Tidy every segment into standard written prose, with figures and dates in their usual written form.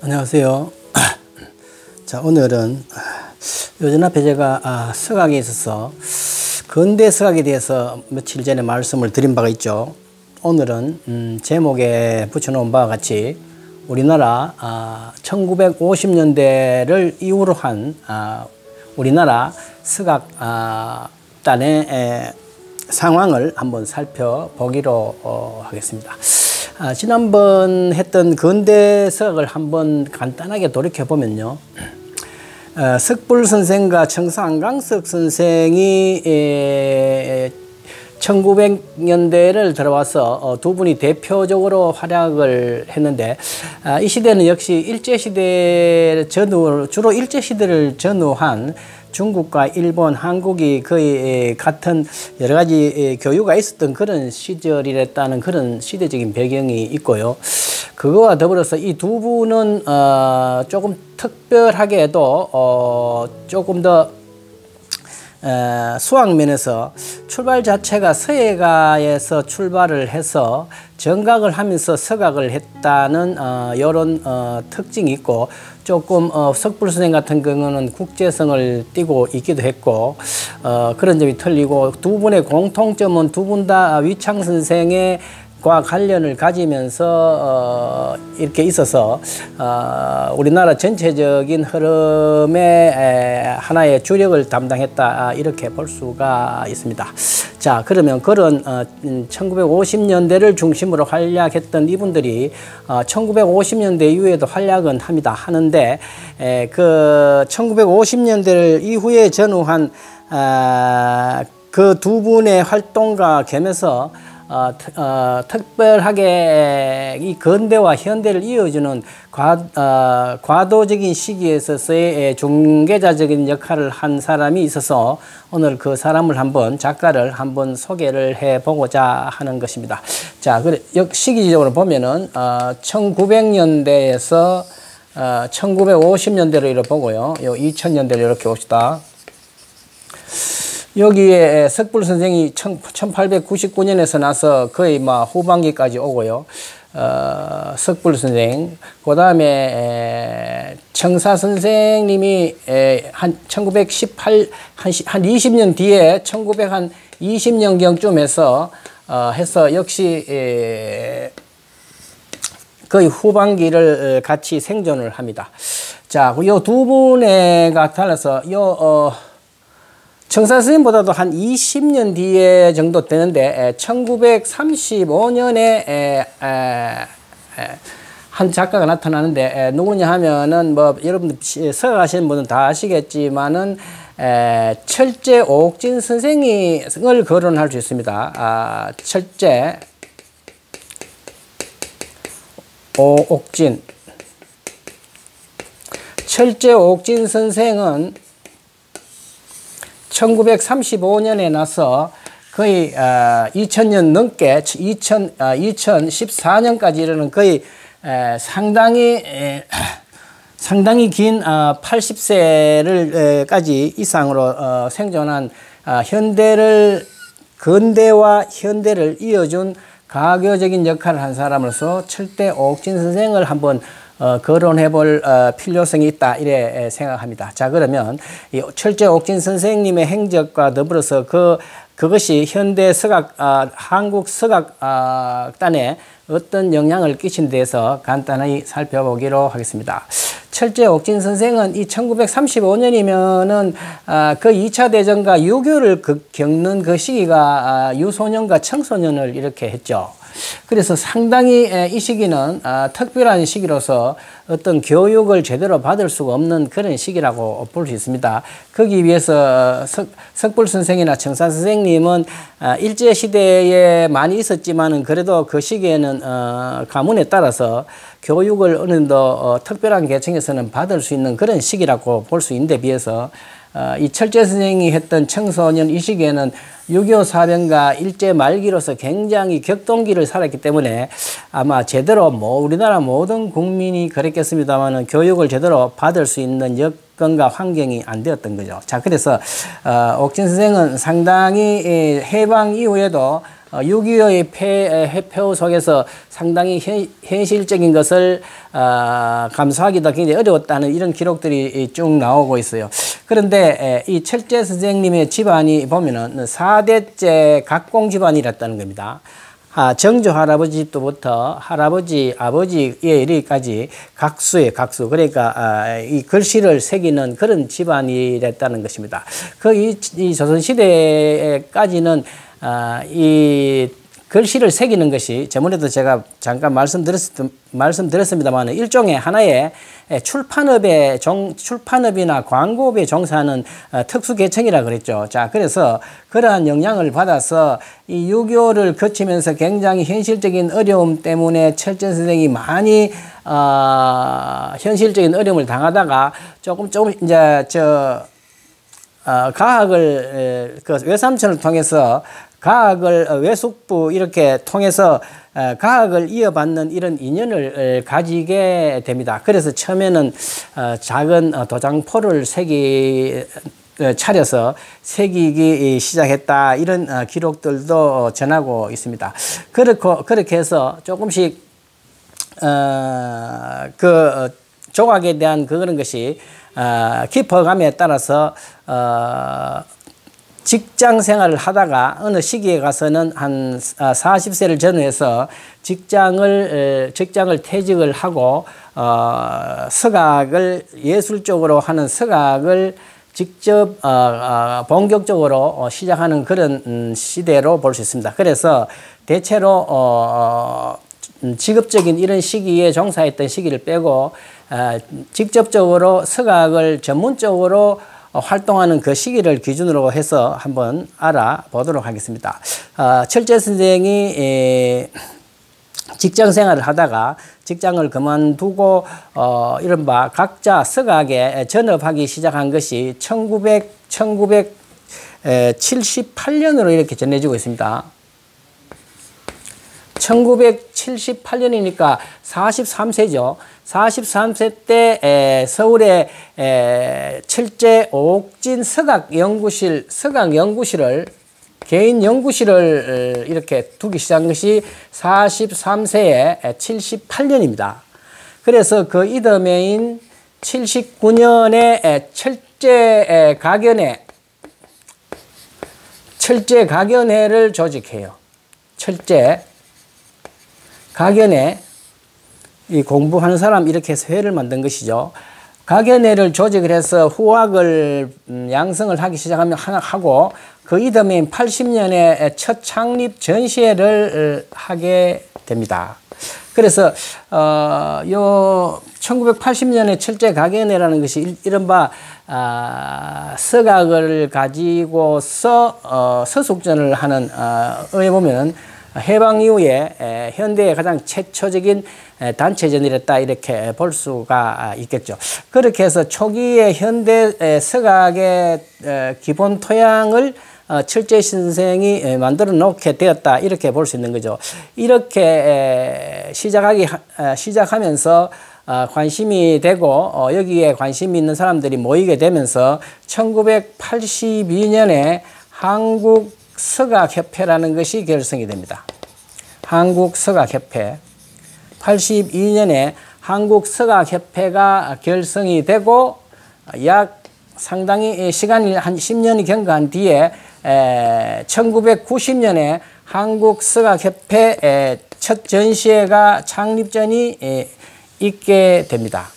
안녕하세요. 자, 오늘은 요즘 앞에 제가 서각에 있어서 근대 서각에 대해서 며칠 전에 말씀을 드린 바가 있죠. 오늘은 제목에 붙여놓은 바와 같이 우리나라 1950년대를 이후로 한 우리나라 서각단의 상황을 한번 살펴보기로 하겠습니다. 지난번 했던 근대 서각을 한번 간단하게 돌이켜 보면요, 석불 선생과 청사 안강석 선생이 1900년대를 들어와서 두 분이 대표적으로 활약을 했는데, 이 시대는 역시 일제시대 전후, 주로 일제시대를 전후한 중국과 일본, 한국이 거의 같은 여러 가지 교류가 있었던 그런 시절이랬다는 그런 시대적인 배경이 있고요. 그거와 더불어서 이 두 분은 조금 특별하게도 조금 더 수학면에서 출발 자체가 서예가에서 출발을 해서 정각을 하면서 서각을 했다는 이런 특징이 있고, 조금 석불 선생 같은 경우는 국제성을 띠고 있기도 했고, 그런 점이 틀리고, 두 분의 공통점은 두 분 다 위창 선생의 과 관련을 가지면서 이렇게 있어서 우리나라 전체적인 흐름의 하나의 주력을 담당했다, 이렇게 볼 수가 있습니다. 자, 그러면 그런 1950년대를 중심으로 활약했던 이분들이 1950년대 이후에도 활약은 하는데, 그 1950년대를 이후에 전후한 그 두 분의 활동과 겸해서 특별하게 이 근대와 현대를 이어주는 과도적인 시기에 있어서의 중개자적인 역할을 한 사람이 있어서 오늘 그 사람을 작가를 한번 소개를 해보고자 하는 것입니다. 자, 그래, 시기적으로 보면은 1900년대에서 1950년대로 이렇게 보고요. 요 2000년대로 이렇게 봅시다. 여기에 석불 선생이 1899년에서 나서 거의 후반기까지 오고요. 석불 선생, 그 다음에 청사 선생님이 한 1918, 한 20년 뒤에 1920년경쯤 해서 역시 거의 후반기를 같이 생존을 합니다. 자, 요 두 분의가 달라서 청사 선생님보다도 한 20년 뒤에 정도 되는데, 1935년에 한 작가가 나타나는데, 누구냐 하면은 여러분들 서각하시는 분은 다 아시겠지만은 철제 옥진 선생을 거론할 수 있습니다. 철제 옥진 선생은 1935년에 나서 거의 2000년 넘게 2014년까지 이르는 거의 상당히 긴 80세를까지 이상으로 생존한 근대와 현대를 이어준 가교적인 역할을 한 사람으로서 철제 옥진 선생을 한번 거론해 볼 필요성이 있다, 이래 생각합니다. 자, 그러면 이 철제 옥진 선생님의 행적과 더불어서 그것이 현대 서각, 한국 서각단에 어떤 영향을 끼친 데서 간단히 살펴보기로 하겠습니다. 철제 옥진 선생은 이 1935년이면은 그 2차 대전과 유교를 겪는 그 시기가 유소년과 청소년을 이렇게 했죠. 그래서 상당히 이 시기는 특별한 시기로서 어떤 교육을 제대로 받을 수가 없는 그런 시기라고 볼 수 있습니다. 거기 위해서 석불 선생이나 청사 선생님은 일제시대에 많이 있었지만은 그래도 그 시기에는 가문에 따라서 교육을 어느 정도 특별한 계층에서는 받을 수 있는 그런 시기라고 볼 수 있는데 비해서 이 철제 선생이 했던 청소년 이 시기에는 6.25 사변과 일제 말기로서 굉장히 격동기를 살았기 때문에 아마 제대로 우리나라 모든 국민이 그랬겠습니다만은 교육을 제대로 받을 수 있는 여건과 환경이 안 되었던 거죠. 자, 그래서 옥진 선생은 상당히 해방 이후에도 6.25의 회폐후 속에서 상당히 현실적인 것을 감수하기도 굉장히 어려웠다는 이런 기록들이 쭉 나오고 있어요. 그런데 이 철제 선생님의 집안이 보면은 4대째 각공 집안이랬다는 겁니다. 정조 할아버지 집부터 할아버지, 아버지에 이르기까지 각수예요, 각수. 그러니까 이 글씨를 새기는 그런 집안이랬다는 것입니다. 이 조선시대까지는 이 글씨를 새기는 것이 저번에도 제가 잠깐 말씀드렸습니다만 일종의 하나의 출판업이나 광고업에 종사하는 특수 계층이라 그랬죠. 자, 그래서 그러한 영향을 받아서 이 유교를 거치면서 굉장히 현실적인 어려움 때문에 철제 선생이 많이 현실적인 어려움을 당하다가 조금 이제 가학을 그 외삼촌을 통해서 가학을 외숙부 이렇게 통해서 가학을 이어받는 이런 인연을 가지게 됩니다. 그래서 처음에는 작은 도장포를 차려서 새기기 시작했다 이런 기록들도 전하고 있습니다. 그렇게 해서 조금씩 그 조각에 대한 그런 것이 깊어감에 따라서 직장 생활을 하다가 어느 시기에 가서는 한 40세를 전후해서 직장을 퇴직을 하고 서각을 예술적으로 하는 서각을 직접 본격적으로 시작하는 그런 시대로 볼 수 있습니다. 그래서 대체로 직업적인 이런 시기에 종사했던 시기를 빼고 직접적으로 서각을 전문적으로 활동하는 그 시기를 기준으로 해서 한번 알아보도록 하겠습니다. 철제 선생이 직장 생활을 하다가 직장을 그만두고 이른바 각자 서각에 전업하기 시작한 것이 1978년으로 이렇게 전해지고 있습니다. 1978년이니까 43세죠. 43세 때 서울의 철제 옥진 서각연구실을 개인 연구실을 이렇게 두기 시작한 것이 43세에 78년입니다. 그래서 그 이듬해인 79년에 철제 가견회를 조직해요. 철제 가견회, 이 공부하는 사람 이렇게 해서 회를 만든 것이죠. 가견회를 조직을 해서 후학을 양성을 하기 시작하고 그 이듬해인 80년에 첫 창립 전시회를 하게 됩니다. 그래서 요 1980년에 철제 가견회라는 것이 이른바 서각을 가지고서 서숙전을 하는 에 보면은 해방 이후에 현대의 가장 최초적인 단체전이랬다 이렇게 볼 수가 있겠죠. 그렇게 해서 초기의 현대 서각의 기본 토양을 철제 선생이 만들어 놓게 되었다 이렇게 볼 수 있는 거죠. 이렇게 시작하면서 관심이 되고 여기에 관심이 있는 사람들이 모이게 되면서 1982년에 한국서각협회라는 것이 결성이 됩니다. 한국서각협회. 82년에 한국서각협회가 결성이 되고 약 상당히 시간이 한 10년이 경과한 뒤에 1990년에 한국서각협회 첫 전시회가 창립전이 있게 됩니다.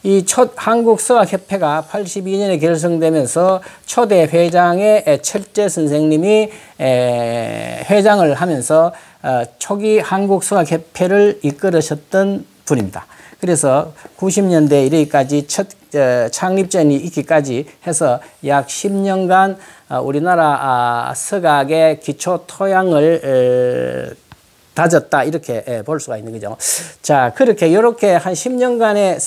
이 첫 한국서각협회가 82년에 결성되면서 초대 회장의 철제 선생님이 회장을 하면서 초기 한국서각협회를 이끌으셨던 분입니다. 그래서 90년대 이르기까지 첫 창립전이 있기까지 해서 약 10년간 우리나라 서각의 기초 토양을 다졌다 이렇게 볼 수가 있는 거죠. 자, 이렇게 한 10년간의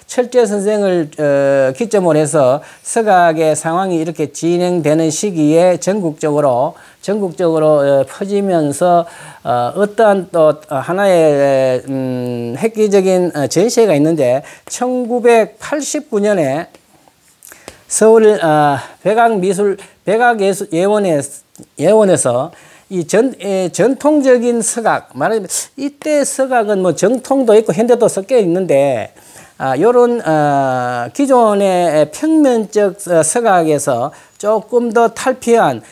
철제 선생을 기점으로 해서 서각의 상황이 이렇게 진행되는 시기에 전국적으로 퍼지면서 어떠한 또 하나의 획기적인 전시회가 있는데 1989년에 서울 백악예원에서 이 전통적인 서각, 말하자면 이때 서각은 뭐 정통도 있고 현대도 섞여 있는데, 요런, 기존의 평면적 서각에서 조금 더 탈피한,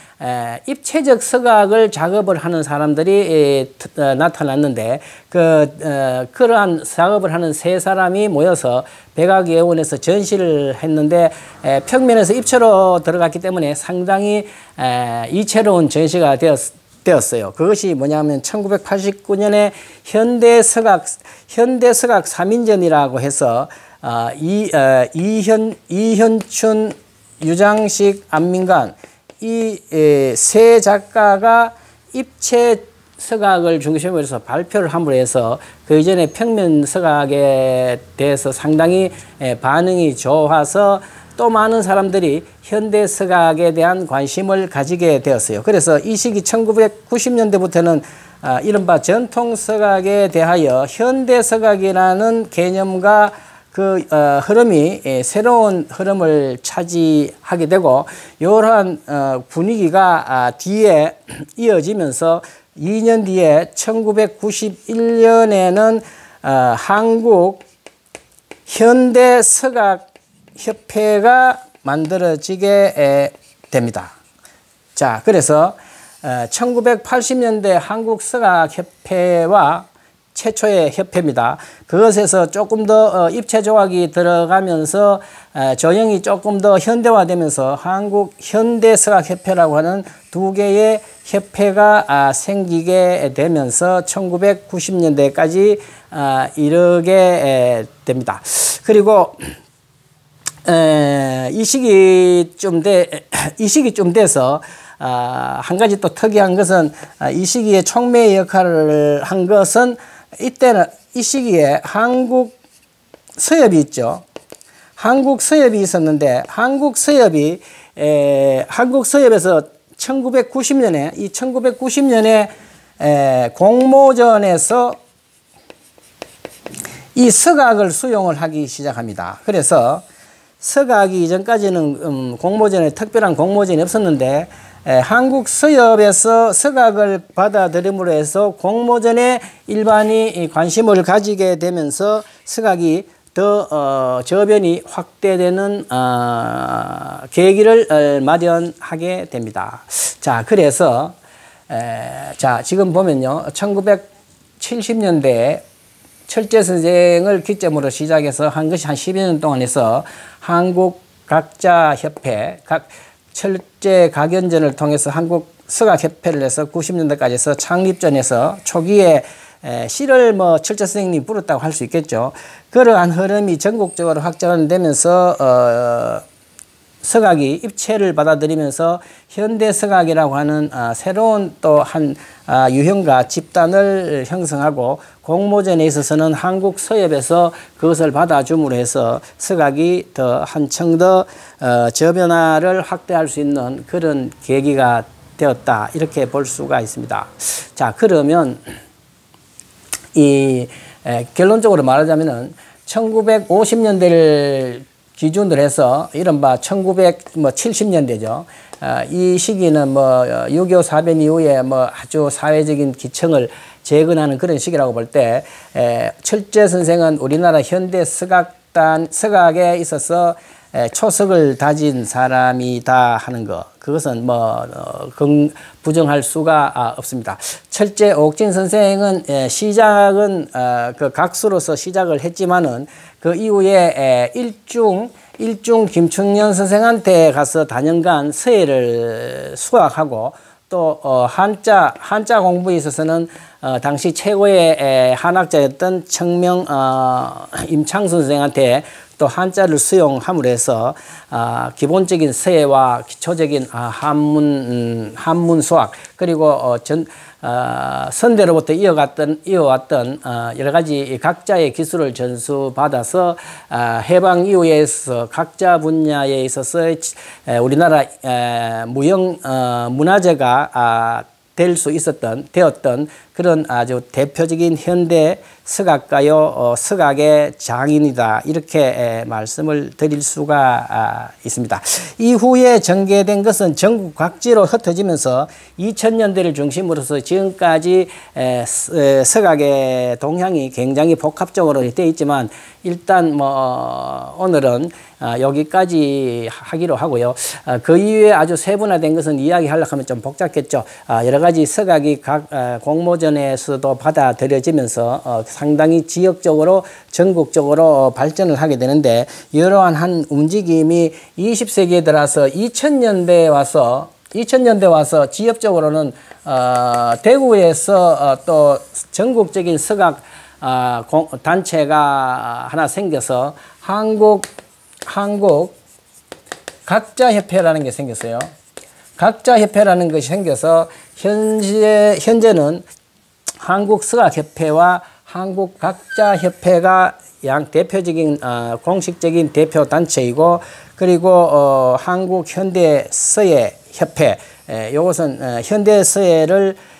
입체적 서각을 작업을 하는 사람들이 나타났는데, 그러한 작업을 하는 세 사람이 모여서 백악예원에서 전시를 했는데, 평면에서 입체로 들어갔기 때문에 상당히 이채로운 전시가 되었어요. 그것이 뭐냐면 1989년에 현대서각 3인전이라고 해서 이현춘, 유장식, 안민관 이 세 작가가 입체 서각을 중심으로 해서 발표를 함으로 해서 그 이전에 평면 서각에 대해서 상당히 반응이 좋아서 또 많은 사람들이 현대 서각에 대한 관심을 가지게 되었어요. 그래서 이 시기 1990년대부터는 이른바 전통 서각에 대하여 현대 서각이라는 개념과 그 흐름이 새로운 흐름을 차지하게 되고, 이러한 분위기가 뒤에 이어지면서 2년 뒤에 1991년에는 한국 현대 서각 협회가 만들어지게 됩니다. 자, 그래서 1980년대 한국 서각 협회와 최초의 협회입니다. 그것에서 조금 더 입체 조각이 들어가면서 조형이 조금 더 현대화되면서 한국 현대 서각 협회라고 하는 두 개의 협회가 생기게 되면서 1990년대까지 이르게 됩니다. 그리고 이 시기쯤 돼서 한 가지 또 특이한 것은 이 시기에 촉매 역할을 한 것은 이때는 이 시기에 한국 서협이 있죠. 한국 서협이 있었는데 한국서협에서 1990년에 공모전에서 이 서각을 수용을 하기 시작합니다. 그래서 서각이 이전까지는 공모전에 특별한 공모전이 없었는데 한국 서협에서 서각을 받아들임으로 해서 공모전에 일반이 관심을 가지게 되면서 서각이 더 저변이 확대되는 계기를 마련하게 됩니다. 자, 그래서 자, 지금 보면요, 1970년대에 철제 선생을 기점으로 시작해서 한 것이 한 10여 년 동안 해서 한국 각자 협회, 각 철제 각연전을 통해서 한국 서각협회를 해서 90년대까지 해서 창립전에서 초기에 시를 뭐 철제 선생님이 부렸다고 할 수 있겠죠. 그러한 흐름이 전국적으로 확장되면서 서각이 입체를 받아들이면서 현대 서각이라고 하는 새로운 또 한 유형과 집단을 형성하고, 공모전에 있어서는 한국 서협에서 그것을 받아줌으로 해서 서각이 더 한층 더 저변화를 확대할 수 있는 그런 계기가 되었다, 이렇게 볼 수가 있습니다. 자, 그러면 결론적으로 말하자면은 1950년대를 기준으로 해서 이른바 1970년대죠. 이 시기는 뭐 6.25 사변 이후에 뭐 아주 사회적인 기층을 재건하는 그런 시기라고 볼 때, 철제 선생은 우리나라 현대 서각에 있어서 초석을 다진 사람이다 하는 것, 그것은 뭐 부정할 수가 없습니다. 철제 옥진 선생은 시작은 그 각수로서 시작을 했지만은 그 이후에 일중 김충년 선생한테 가서 단연간 서예를 수학하고, 또 한자 공부에 있어서는 당시 최고의 한학자였던 청명 임창순 선생한테 또 한자를 수용함으로 해서 기본적인 서예와 기초적인 한문 수학, 그리고 선대로부터 이어왔던 여러 가지 각자의 기술을 전수받아서 해방 이후에서 각자 분야에 있어서 우리나라 문화재가 되었던 그런 아주 대표적인 현대 서각가요, 서각의 장인이다. 이렇게 말씀을 드릴 수가 있습니다. 이후에 전개된 것은 전국 각지로 흩어지면서 2000년대를 중심으로서 지금까지 서각의 동향이 굉장히 복합적으로 되어 있지만 일단 뭐 오늘은 여기까지 하기로 하고요. 그 이후에 아주 세분화된 것은 이야기하려고 하면 좀 복잡했죠. 여러 가지 서각이 각 공모전에서도 받아들여지면서 상당히 지역적으로 전국적으로 발전을 하게 되는데 이러한 한 움직임이 20세기에 들어서 2000년대에 와서 지역적으로는 대구에서 또 전국적인 서각 단체가 하나 생겨서 한국 각자협회라는 게 생겼어요. 각자협회라는 것이 생겨서 현재는 한국서각협회와 한국각자협회가 양 대표적인 공식적인 대표 단체이고 그리고 한국현대서예협회 이것은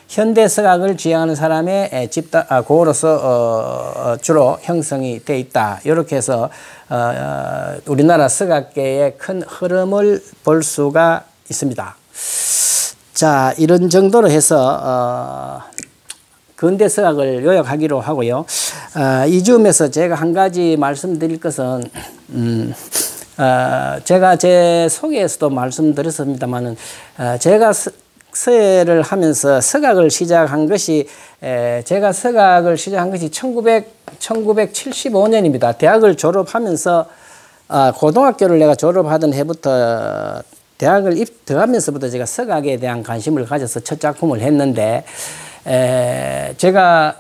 현대서각을 지향하는 사람의 집단 그거로서 주로 형성이 돼 있다. 이렇게 해서 우리나라 서각계의 큰 흐름을 볼 수가 있습니다. 자, 이런 정도로 해서 근대 서각을 요약하기로 하고요. 이 즈음에서 제가 한 가지 말씀드릴 것은 제가 제 소개에서도 말씀드렸습니다만은 제가 서예를 하면서 서각을 시작한 것이 제가 서각을 시작한 것이 1975년입니다. 대학을 졸업하면서 고등학교를 내가 졸업하던 해부터 대학을 입학하면서부터 제가 서각에 대한 관심을 가져서 첫 작품을 했는데 제가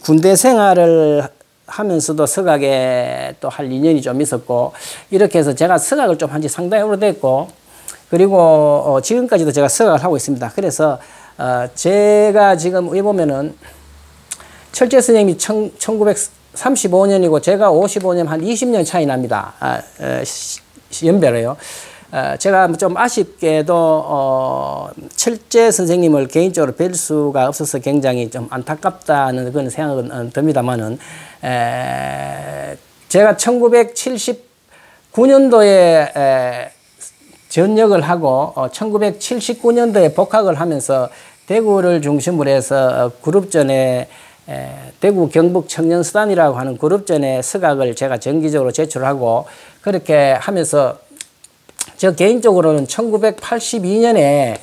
군대 생활을 하면서도 서각에 또 할 인연이 좀 있었고 이렇게 해서 제가 서각을 좀 한 지 상당히 오래됐고 그리고 지금까지도 제가 서각을 하고 있습니다. 그래서 제가 지금 여기 보면은 철제 선생님이 1935년이고 제가 55년 한 20년 차이 납니다. 연배로요. 제가 좀 아쉽게도 철제 선생님을 개인적으로 뵐 수가 없어서 굉장히 좀 안타깝다는 그런 생각은 듭니다만은 제가 1979년도에 전역을 하고 1979년도에 복학을 하면서 대구를 중심으로 해서 그룹전에 대구 경북 청년수단이라고 하는 그룹전에 서각을 제가 정기적으로 제출하고 그렇게 하면서 저 개인적으로는 1982년에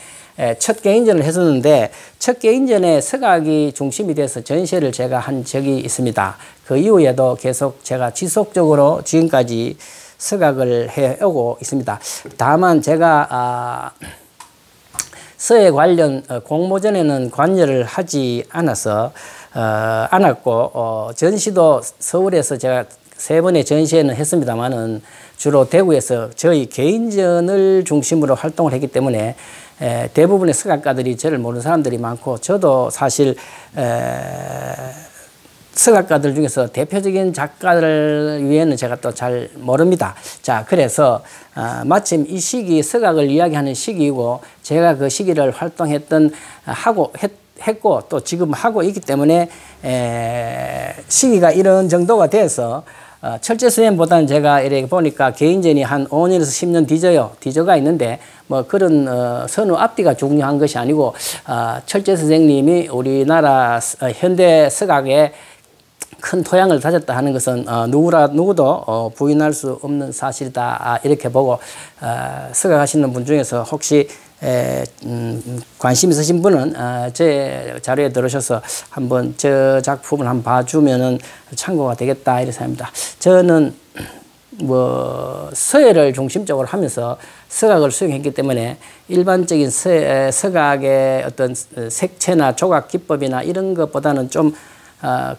첫 개인전을 했었는데 첫 개인전에 서각이 중심이 돼서 전시회를 제가 한 적이 있습니다. 그 이후에도 계속 제가 지속적으로 지금까지 서각을 해오고 있습니다. 다만 제가 서예 관련 공모전에는 관여를 하지 않았고 전시도 서울에서 제가 3번의 전시회는 했습니다만은 주로 대구에서 저희 개인전을 중심으로 활동을 했기 때문에 대부분의 서각가들이 저를 모르는 사람들이 많고 저도 사실 서각가들 중에서 대표적인 작가들 위에는 제가 또 잘 모릅니다. 자, 그래서 마침 이 시기 서각을 이야기하는 시기이고 제가 그 시기를 활동했던 했고 또 지금 하고 있기 때문에 시기가 이런 정도가 돼서 철제 선생님보다는 제가 이렇게 보니까 개인전이 한 5년에서 10년 뒤져가 있는데 뭐 그런 선후 앞뒤가 중요한 것이 아니고 철제 선생님이 우리나라 현대 서각에 큰 토양을 다졌다 하는 것은 누구도 부인할 수 없는 사실이다 이렇게 보고 서각하시는 분 중에서 혹시 관심 있으신 분은 제 자료에 들어오셔서 한번 저 작품을 한번 봐주면은 참고가 되겠다 이렇게 생각합니다. 저는 뭐 서예를 중심적으로 하면서 서각을 수행했기 때문에 일반적인 서각의 어떤 색채나 조각 기법이나 이런 것보다는 좀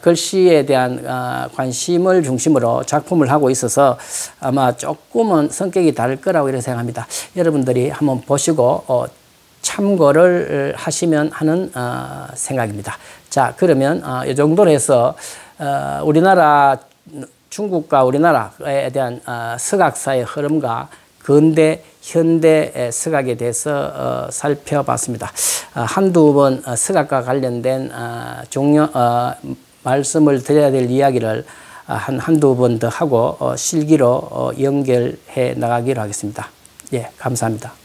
글씨에 대한 관심을 중심으로 작품을 하고 있어서 아마 조금은 성격이 다를 거라고 이렇게 생각합니다. 여러분들이 한번 보시고 참고를 하시면 하는 생각입니다. 자, 그러면 이 정도로 해서 우리나라 중국과 우리나라에 대한 서각사의 흐름과 근대 현대 서각에 대해서 살펴봤습니다. 한두 번 서각과 관련된 말씀을 드려야 될 이야기를 한두 번 더 하고 실기로 연결해 나가기로 하겠습니다. 예, 감사합니다.